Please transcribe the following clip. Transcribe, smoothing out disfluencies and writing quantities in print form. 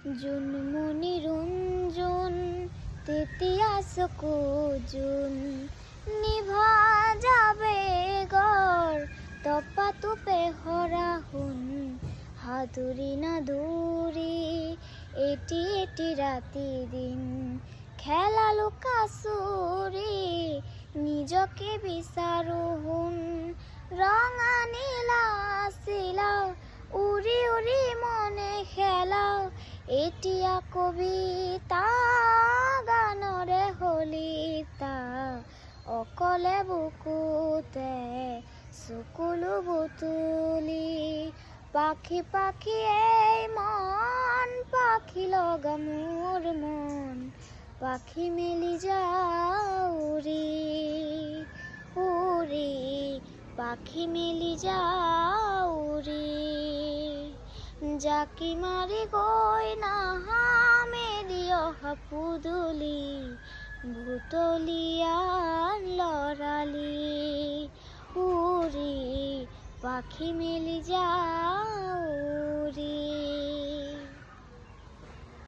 জুনমনি রঞ্জন তেতিয়া চকুজোন নিভা যাবে গড় তপা তোপে হরা হুন হাতুরি না দূরি এটি এটি রাতি দিন খেলা লুকা চুরি নিজকে বিচাৰো হুন ৰঙা নীলা চিলাও উৰি উৰি মনে খেলাও এতিয়া কবিতা গানৰে হলিতা অকলে বুকুতে চকুলো বুতুলি পাখি পাখি এই মন পাখি লগা মোৰ মন পাখি মেলি যাও উৰি পাখি মেলি যাও উৰি জাকি মাৰি গৈ নাহামেলি অহা পুদুলি ভুতলিয়াৰ লৰালি উৰি পাখি মেলি যাও